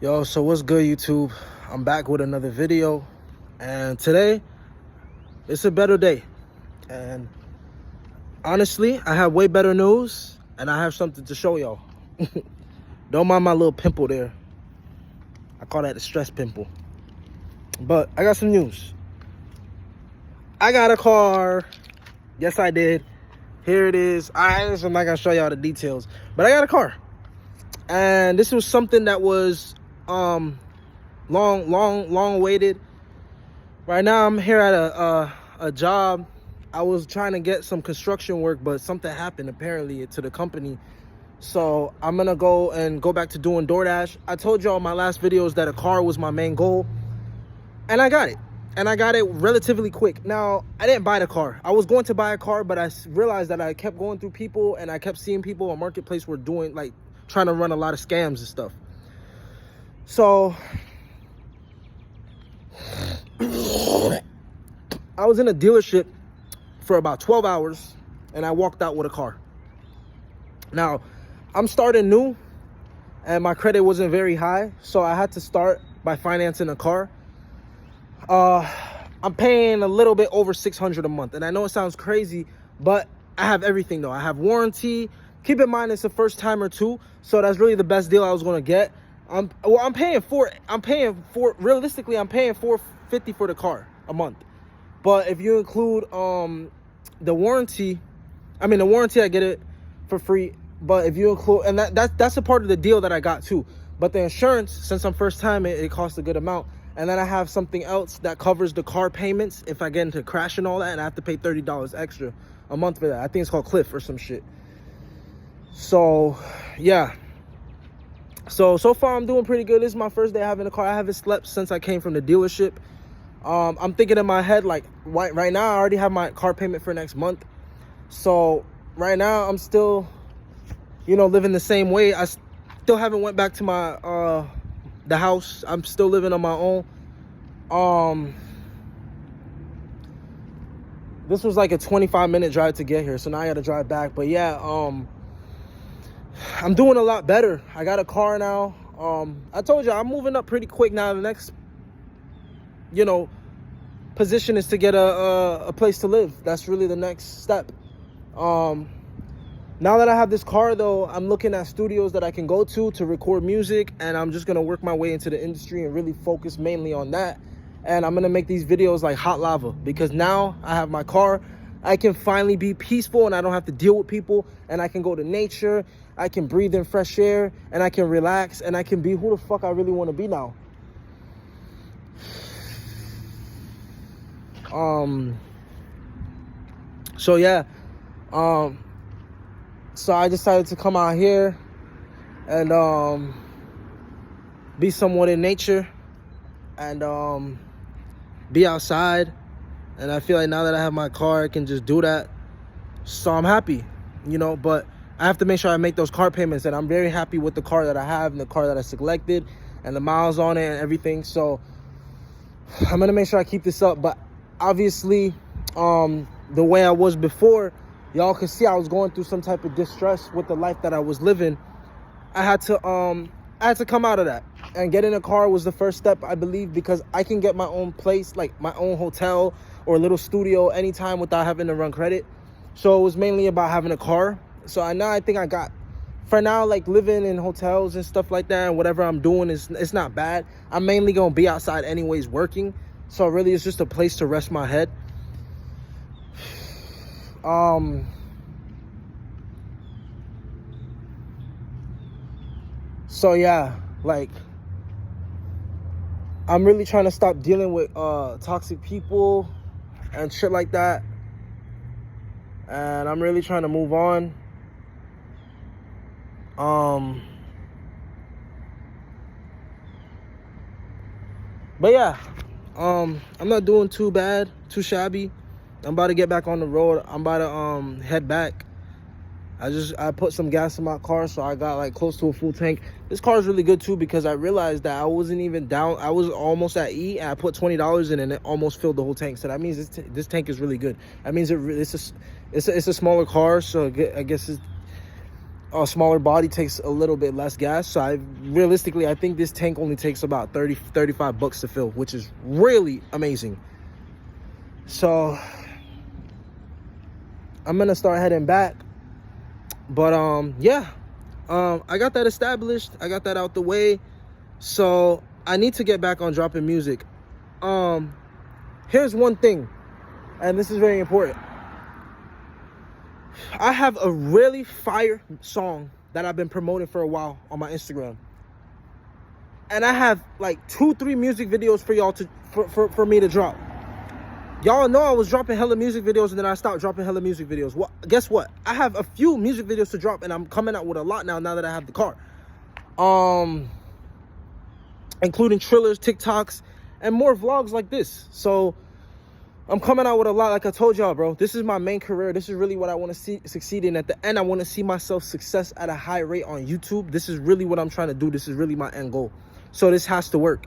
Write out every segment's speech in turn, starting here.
Yo, so what's good, YouTube? I'm back with another video, and today it's a better day. And honestly, I have way better news, and I have something to show y'all. Don't mind my little pimple there. I call that a stress pimple. But I got some news. I got a car. Yes, I did. Here it is. I'm not gonna show y'all the details, but I got a car, and this was something that was long awaited. Right now I'm here at a job. I was trying to get some construction work, but something happened apparently to the company, so I'm gonna go back to doing DoorDash. I told y'all in my last videos that a car was my main goal, and I got it, relatively quick. Now, I didn't buy the car. I was going to buy a car, but I realized that I kept going through people, and I kept seeing people on Marketplace were doing, like, trying to run a lot of scams and stuff. So I was in a dealership for about 12 hours, and I walked out with a car. Now, I'm starting new, and my credit wasn't very high, so I had to start by financing a car. I'm paying a little bit over $600 a month, and I know it sounds crazy, but I have everything though. I have warranty. Keep in mind it's the first time or two, so that's really the best deal I was gonna get. Realistically, I'm paying $450 for the car a month. But if you include the warranty, I get it for free. But if you include, and that's a part of the deal that I got too. But the insurance, since I'm first time, it costs a good amount. And then I have something else that covers the car payments if I get into crash and all that, and I have to pay $30 extra a month for that. I think it's called Cliff or some shit. So yeah. So far I'm doing pretty good. This is my first day having a car. I haven't slept since I came from the dealership. I'm thinking in my head, like, right now I already have my car payment for next month. So right now I'm still, living the same way. I still haven't went back to my the house. I'm still living on my own. This was like a 25-minute drive to get here, so now I gotta drive back. But yeah, I'm doing a lot better. I got a car now. I told you I'm moving up pretty quick now. The next, position is to get a place to live. That's really the next step. Now that I have this car though, I'm looking at studios that I can go to record music, and I'm just gonna work my way into the industry and really focus mainly on that. And I'm gonna make these videos like hot lava, because now I have my car. I can finally be peaceful, and I don't have to deal with people, and I can go to nature. I can breathe in fresh air, and I can relax, and I can be who the fuck I really want to be now. So yeah, so I decided to come out here and be somewhat in nature and be outside. And I feel like now that I have my car, I can just do that. So I'm happy, but I have to make sure I make those car payments. And I'm very happy with the car that I have and the car that I selected and the miles on it and everything. So I'm gonna make sure I keep this up. But obviously, the way I was before, y'all could see I was going through some type of distress with the life that I was living. I had to come out of that, and getting a car was the first step, I believe, because I can get my own place, like my own hotel or a little studio anytime without having to run credit. So it was mainly about having a car. So I think I got, for now, like, living in hotels and stuff like that, and whatever I'm doing it's not bad. I'm mainly gonna be outside anyways working, so really it's just a place to rest my head. So yeah, like, I'm really trying to stop dealing with toxic people and shit like that, and I'm really trying to move on. But yeah, I'm not doing too bad, too shabby. I'm about to get back on the road. I'm about to head back. I put some gas in my car, so I got like close to a full tank. This car is really good too, because I realized that I wasn't even down. I was almost at E, and I put $20 in, and it almost filled the whole tank. So that means this tank is really good. That means it's a smaller car, so I guess a smaller body takes a little bit less gas. So I think this tank only takes about $35 to fill, which is really amazing. So I'm gonna start heading back. But yeah, I got that established. I got that out the way. So I need to get back on dropping music. Here's one thing, and this is very important. I have a really fire song that I've been promoting for a while on my Instagram. And I have like 2-3 music videos for y'all for me to drop. Y'all know I was dropping hella music videos and then I stopped dropping hella music videos. Well, guess what? I have a few music videos to drop and I'm coming out with a lot now that I have the car. Including Trillers, TikToks, and more vlogs like this. So I'm coming out with a lot. Like I told y'all, bro, this is my main career. This is really what I want to succeed in. At the end, I want to see myself success at a high rate on YouTube. This is really what I'm trying to do. This is really my end goal. So this has to work.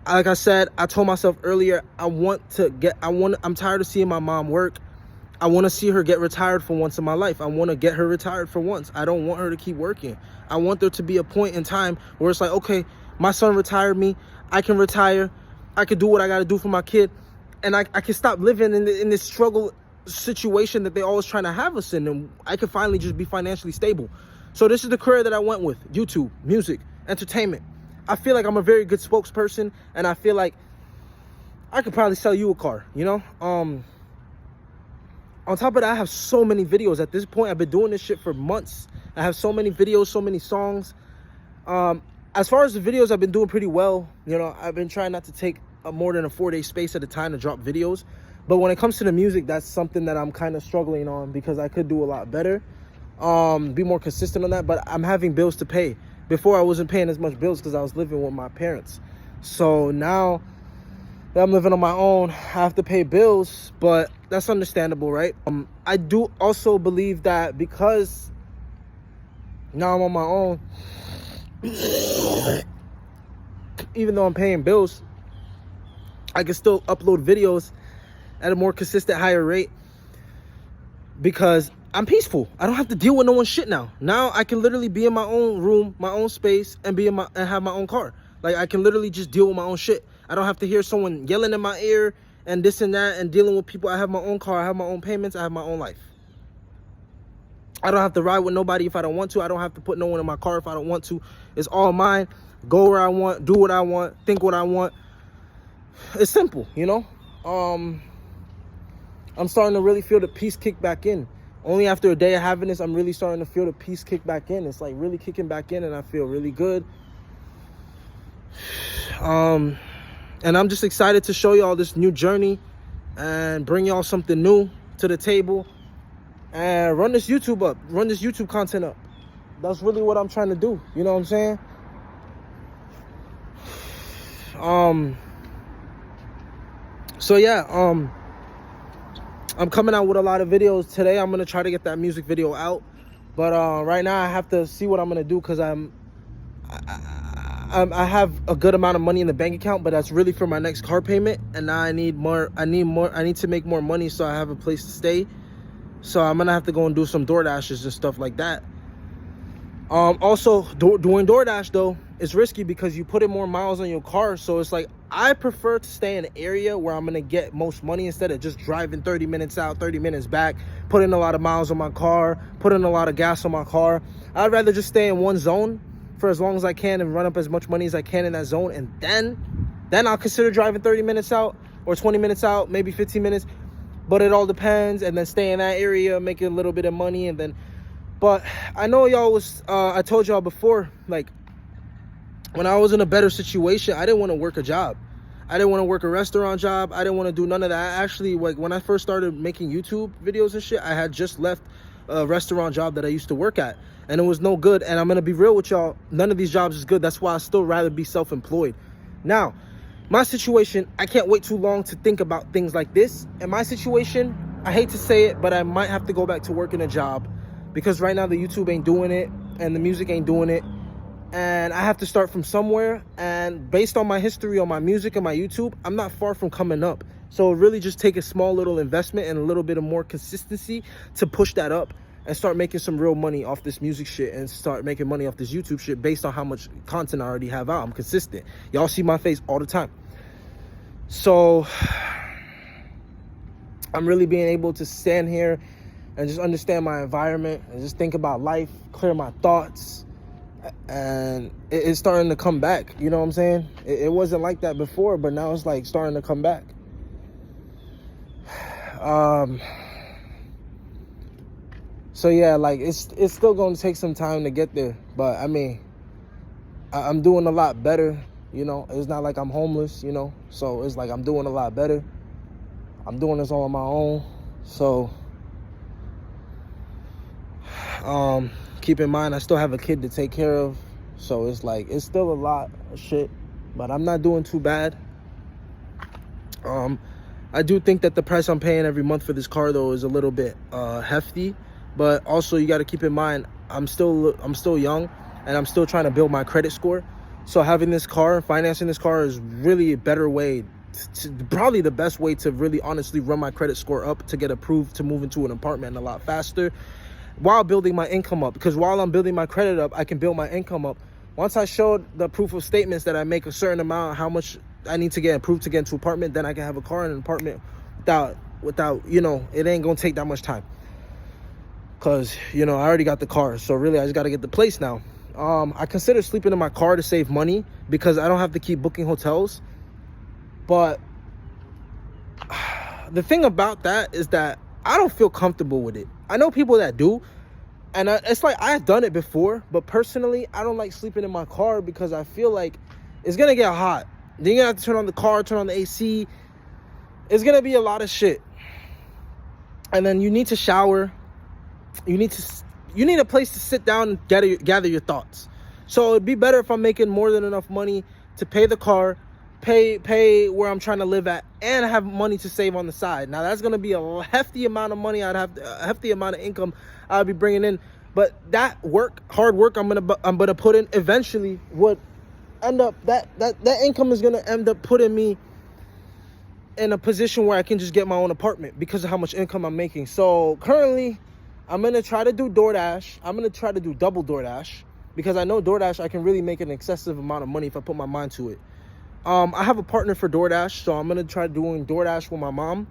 Like I said, I told myself earlier, I'm tired of seeing my mom work. I want to see her get retired for once in my life. I want to get her retired for once. I don't want her to keep working. I want there to be a point in time where it's like, okay, my son retired me. I can retire. I can do what I got to do for my kid. And I can stop living in this struggle situation that they're always trying to have us in. And I can finally just be financially stable. So this is the career that I went with. YouTube, music, entertainment. I feel like I'm a very good spokesperson. And I feel like I could probably sell you a car, you know? On top of that, I have so many videos. At this point, I've been doing this shit for months. I have so many videos, so many songs. As far as the videos, I've been doing pretty well. You know, I've been trying not to take more than a 4-day space at a time to drop videos. But when it comes to the music, that's something that I'm kind of struggling on because I could do a lot better. Be more consistent on that. But I'm having bills to pay. Before, I wasn't paying as much bills because I was living with my parents. So now that I'm living on my own, I have to pay bills. But that's understandable, right? I do also believe that because now I'm on my own, even though I'm paying bills, I can still upload videos at a more consistent, higher rate because I'm peaceful. I don't have to deal with no one's shit now. Now I can literally be in my own room, my own space, and have my own car. Like I can literally just deal with my own shit. I don't have to hear someone yelling in my ear and this and that and dealing with people. I have my own car. I have my own payments. I have my own life. I don't have to ride with nobody if I don't want to. I don't have to put no one in my car if I don't want to. It's all mine. Go where I want, do what I want, think what I want. It's simple, you know? I'm starting to really feel the peace kick back in. Only after a day of having this, I'm really starting to feel the peace kick back in. It's like really kicking back in and I feel really good. And I'm just excited to show y'all this new journey and bring y'all something new to the table and run this YouTube up, run this YouTube content up. That's really what I'm trying to do. You know what I'm saying? So yeah, I'm coming out with a lot of videos today. I'm gonna try to get that music video out, but right now I have to see what I'm gonna do because I have a good amount of money in the bank account, but that's really for my next car payment, and now I need to make more money so I have a place to stay. So I'm gonna have to go and do some DoorDashes and stuff like that. Also, doing DoorDash though is risky because you put in more miles on your car. So it's like I prefer to stay in an area where I'm gonna get most money instead of just driving 30 minutes out, 30 minutes back, putting a lot of miles on my car, putting a lot of gas on my car. I'd rather just stay in one zone for as long as I can and run up as much money as I can in that zone, and then I'll consider driving 30 minutes out or 20 minutes out, maybe 15 minutes. But it all depends, and then stay in that area, making a little bit of money, and then. But I know y'all was, I told y'all before, like, when I was in a better situation, I didn't want to work a job. I didn't want to work a restaurant job. I didn't want to do none of that. Actually, like, when I first started making YouTube videos and shit, I had just left a restaurant job that I used to work at. And it was no good. And I'm going to be real with y'all. None of these jobs is good. That's why I still rather be self-employed. Now, my situation, I can't wait too long to think about things like this. In my situation, I hate to say it, but I might have to go back to working a job. Because right now the YouTube ain't doing it and the music ain't doing it. And I have to start from somewhere. And based on my history on my music and my YouTube, I'm not far from coming up. So really just take a small little investment and a little bit of more consistency to push that up. and start making some real money off this music shit and start making money off this YouTube shit based on how much content I already have out. I'm consistent. Y'all see my face all the time. So I'm really being able to stand here and just understand my environment and just think about life, clear my thoughts. And it's starting to come back. You know what I'm saying? It wasn't like that before, but now it's like starting to come back. So yeah, like it's still going to take some time to get there, but I mean, I'm doing a lot better. You know, it's not like I'm homeless, you know, so it's like I'm doing a lot better. I'm doing this all on my own. So keep in mind, I still have a kid to take care of, so it's like it's still a lot of shit, but I'm not doing too bad. I do think that the price I'm paying every month for this car though is a little bit hefty, but also you got to keep in mind I'm still young and I'm still trying to build my credit score. So having this car, financing this car, is really a better way, probably the best way to really honestly run my credit score up to get approved to move into an apartment a lot faster while building my income up. Because while I'm building my credit up, I can build my income up. Once I showed the proof of statements that I make a certain amount, how much I need to get approved to get into an apartment, then I can have a car in an apartment without, you know, it ain't gonna take that much time. Cause, you know, I already got the car. So really, I just gotta get the place now. I consider sleeping in my car to save money because I don't have to keep booking hotels. But the thing about that is that I don't feel comfortable with it. I know people that do, and it's like I've done it before, but personally, I don't like sleeping in my car because I feel like it's gonna get hot. Then you're gonna have to turn on the car, turn on the AC. It's gonna be a lot of shit. And then you need to shower. You need a place to sit down and gather your thoughts. So it'd be better if I'm making more than enough money to pay the car, pay where I'm trying to live at, and have money to save on the side. Now that's gonna be a hefty amount of money. A hefty amount of income I'll be bringing in. But that hard work I'm gonna put in eventually would end up that income is gonna end up putting me in a position where I can just get my own apartment because of how much income I'm making. So currently, I'm going to try to do DoorDash. I'm going to try to do double DoorDash because I know DoorDash, I can really make an excessive amount of money if I put my mind to it. I have a partner for DoorDash, so I'm going to try doing DoorDash with my mom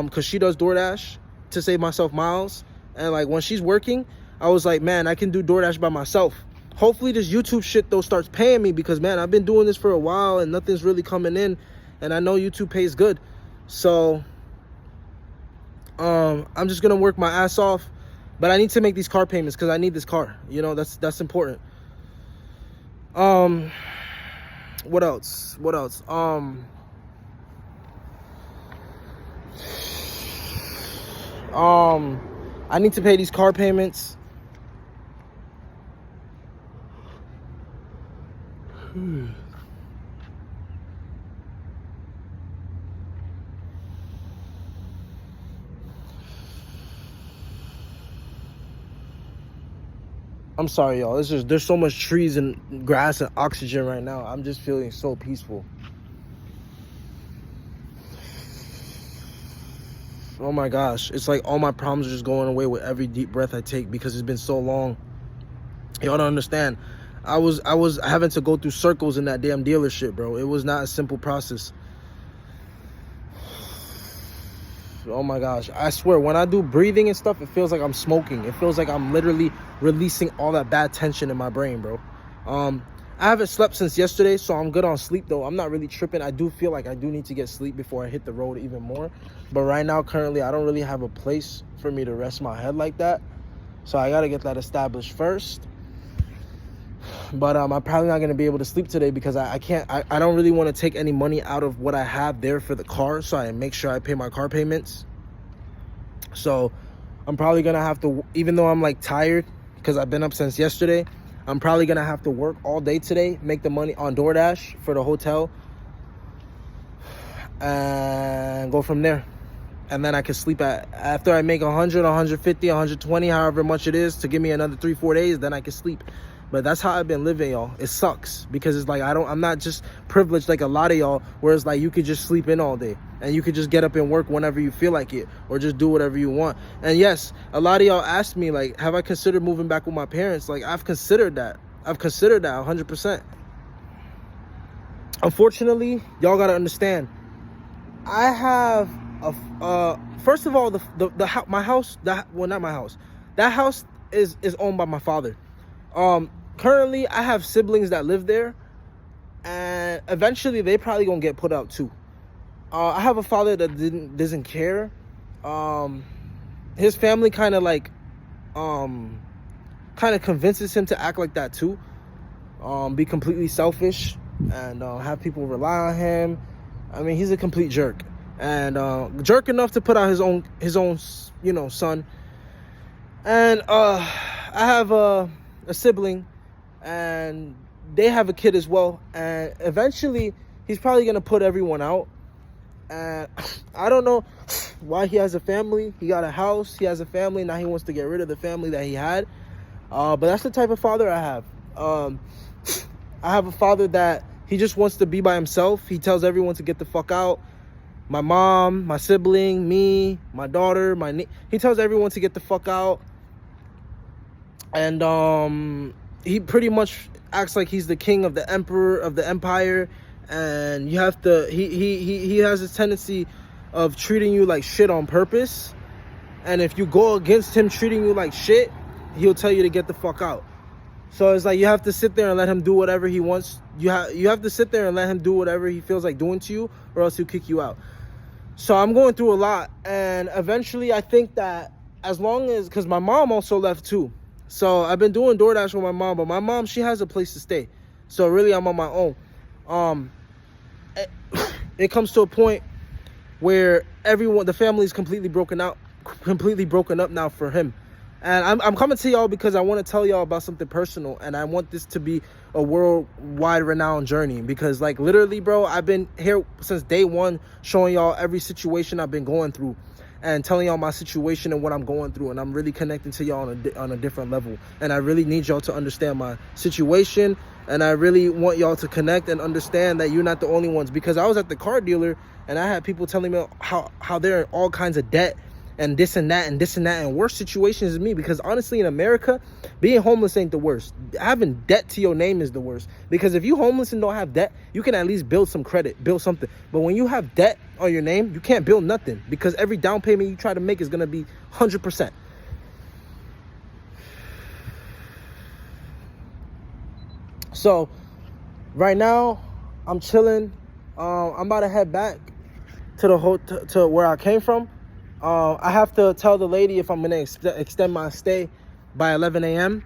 because she does DoorDash to save myself miles. And like when she's working, I was like, man, I can do DoorDash by myself. Hopefully this YouTube shit though starts paying me because, man, I've been doing this for a while and nothing's really coming in. And I know YouTube pays good. So I'm just gonna work my ass off, but I need to make these car payments because I need this car. You know, that's important. What else? I need to pay these car payments. I'm sorry, y'all. There's so much trees and grass and oxygen right now. I'm just feeling so peaceful. Oh my gosh. It's like all my problems are just going away with every deep breath I take because it's been so long. Y'all don't understand. I was having to go through circles in that damn dealership, bro. It was not a simple process. Oh my gosh, I swear when I do breathing and stuff, it feels like I'm smoking. It feels like I'm literally releasing all that bad tension in my brain, bro. I haven't slept since yesterday, so I'm good on sleep though. I'm not really tripping. I do feel like I do need to get sleep before I hit the road even more, but right now currently I don't really have a place for me to rest my head like that, so I gotta get that established first. But I'm probably not going to be able to sleep today because I don't really want to take any money out of what I have there for the car, so I make sure I pay my car payments. So I'm probably going to have to, even though I'm like tired because I've been up since yesterday, I'm probably going to have to work all day today, make the money on DoorDash for the hotel, and go from there. And then I can sleep after I make 100, 150, 120, however much it is to give me another 3-4 days, then I can sleep. But that's how I've been living, y'all. It sucks because it's like I'm not just privileged like a lot of y'all, where it's like you could just sleep in all day and you could just get up and work whenever you feel like it, or just do whatever you want. And yes, a lot of y'all asked me, like, have I considered moving back with my parents? Like, I've considered that 100%. Unfortunately, y'all gotta understand, I have first of all, my house, well, not my house, that house is owned by my father. Currently I have siblings that live there, and eventually they probably gonna get put out too. I have a father that doesn't care. His family kind of convinces him to act like that too, be completely selfish and have people rely on him. I mean, he's a complete jerk, and jerk enough to put out his own son. And I have a sibling, and they have a kid as well, and eventually he's probably gonna put everyone out. And I don't know why he has a family. He got a house, he has a family, now he wants to get rid of the family that he had. But that's the type of father I have. I have a father that he just wants to be by himself. He tells everyone to get the fuck out. My mom, my sibling, me, my daughter, he tells everyone to get the fuck out. And he pretty much acts like he's the king of the emperor of the empire, and you have to he has this tendency of treating you like shit on purpose. And if you go against him treating you like shit, he'll tell you to get the fuck out. So it's like you have to sit there and let him do whatever he wants. You have to sit there and let him do whatever he feels like doing to you, or else he'll kick you out. So I'm going through a lot, and eventually I think that as long as, because my mom also left too. So I've been doing DoorDash with my mom, but my mom, she has a place to stay. So really I'm on my own. It comes to a point where the family is completely broken up now for him. And I'm coming to y'all because I want to tell y'all about something personal, and I want this to be a worldwide renowned journey, because like literally, bro, I've been here since day one showing y'all every situation I've been going through and telling y'all my situation and what I'm going through, and I'm really connecting to y'all on a different level. And I really need y'all to understand my situation, and I really want y'all to connect and understand that you're not the only ones, because I was at the car dealer and I had people telling me how they're in all kinds of debt and this and that and worse situations than me. Because honestly, in America, being homeless ain't the worst. Having debt to your name is the worst. Because if you homeless and don't have debt, you can at least build some credit, build something. But when you have debt on your name, you can't build nothing, because every down payment you try to make is going to be 100%. So right now I'm chilling. I'm about to head back to the hotel, to where I came from. I have to tell the lady if I'm going to extend my stay by 11 a.m.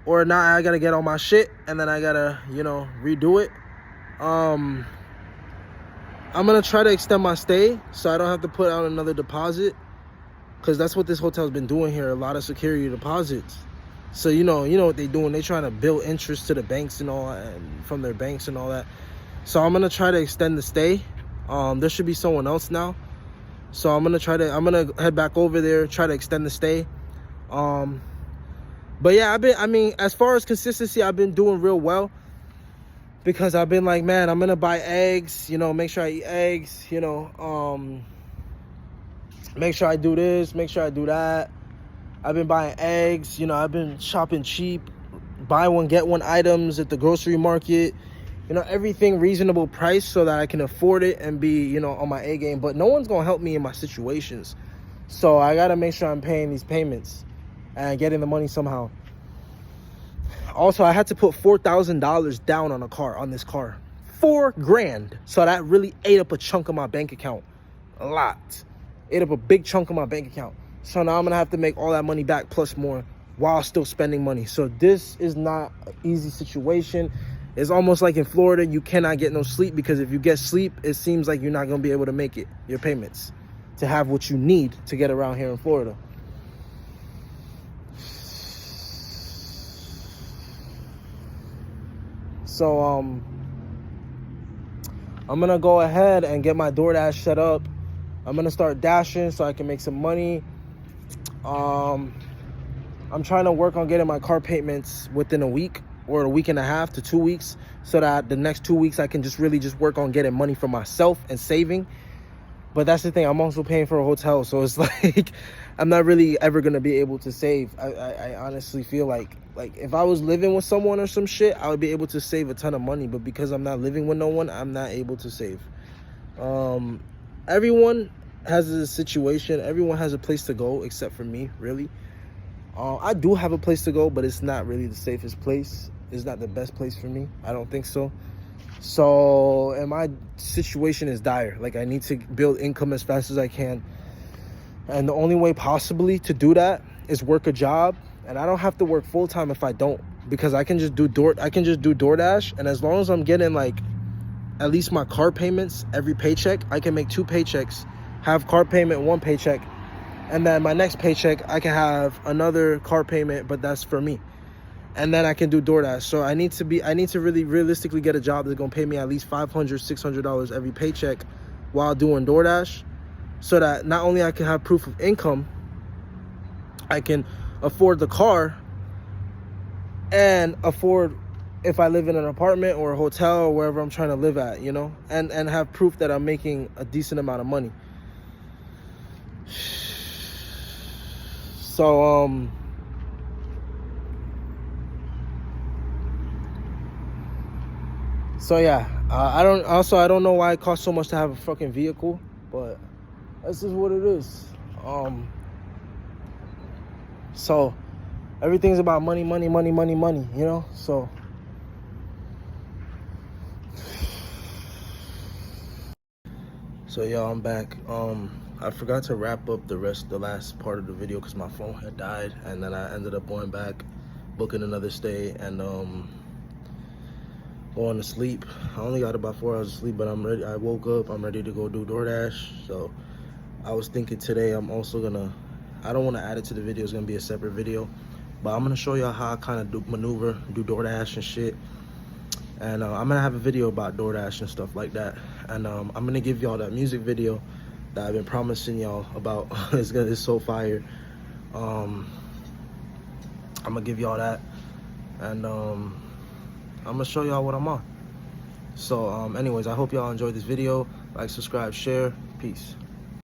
or not. I got to get all my shit, and then I got to, redo it. I'm going to try to extend my stay so I don't have to put out another deposit, because that's what this hotel's been doing here, a lot of security deposits. So, you know what they're doing. They're trying to build interest to the banks and all that, and from their banks and all that. So I'm going to try to extend the stay. There should be someone else now. So I'm going to head back over there, try to extend the stay. But yeah, as far as consistency, I've been doing real well, because I've been like, man, I'm going to buy eggs, make sure I eat eggs, make sure I do this, make sure I do that. I've been buying eggs, I've been shopping cheap, buy one, get one items at the grocery market. Everything reasonable price so that I can afford it and be, on my A game. But no one's going to help me in my situations. So I got to make sure I'm paying these payments and getting the money somehow. Also, I had to put $4,000 down on this car. $4,000. So that really ate up a chunk of my bank account. A lot. Ate up a big chunk of my bank account. So now I'm going to have to make all that money back plus more while still spending money. So this is not an easy situation. It's almost like in Florida, you cannot get no sleep, because if you get sleep, it seems like you're not going to be able to make it, your payments, to have what you need to get around here in Florida. So, I'm going to go ahead and get my DoorDash set up. I'm going to start dashing so I can make some money. I'm trying to work on getting my car payments within a week. or a week and a half to 2 weeks, so that the next 2 weeks I can just really just work on getting money for myself and saving. But that's the thing, I'm also paying for a hotel, so it's like I'm not really ever gonna be able to save. I honestly feel like if I was living with someone or some shit, I would be able to save a ton of money. But because I'm not living with no one, I'm not able to save. Everyone has a situation, everyone has a place to go except for me, really. I do have a place to go, but it's not really the safest place. It's not the best place for me. I don't think so. So, and my situation is dire. Like, I need to build income as fast as I can. And the only way possibly to do that is work a job. And I don't have to work full time if I don't, because I can just do DoorDash. And as long as I'm getting like at least my car payments every paycheck, I can make 2 paychecks, have car payment 1 paycheck, and then my next paycheck I can have another car payment, but that's for me. And then I can do DoorDash. So I need to really realistically get a job that's gonna pay me at least $500, $600 every paycheck while doing DoorDash, so that not only I can have proof of income, I can afford the car and afford if I live in an apartment or a hotel or wherever I'm trying to live at, you know, and have proof that I'm making a decent amount of money. So yeah, I don't know why it costs so much to have a fucking vehicle, but this is what it is. So everything's about money, you know. So y'all, I'm back. I forgot to wrap up the last part of the video because my phone had died, and then I ended up going back, booking another stay, and going to sleep. I only got about 4 hours of sleep, but I'm ready. I woke up, I'm ready to go do DoorDash. So I was thinking today I'm also gonna, I don't want to add it to the video, it's gonna be a separate video, but I'm gonna show y'all how I kind of do DoorDash and shit. And I'm gonna have a video about DoorDash and stuff like that. And I'm gonna give y'all that music video that I've been promising y'all about. It's so fire. I'm gonna give y'all that, and I'm gonna show y'all what I'm on. So anyways, I hope y'all enjoyed this video. Like, subscribe, share. Peace.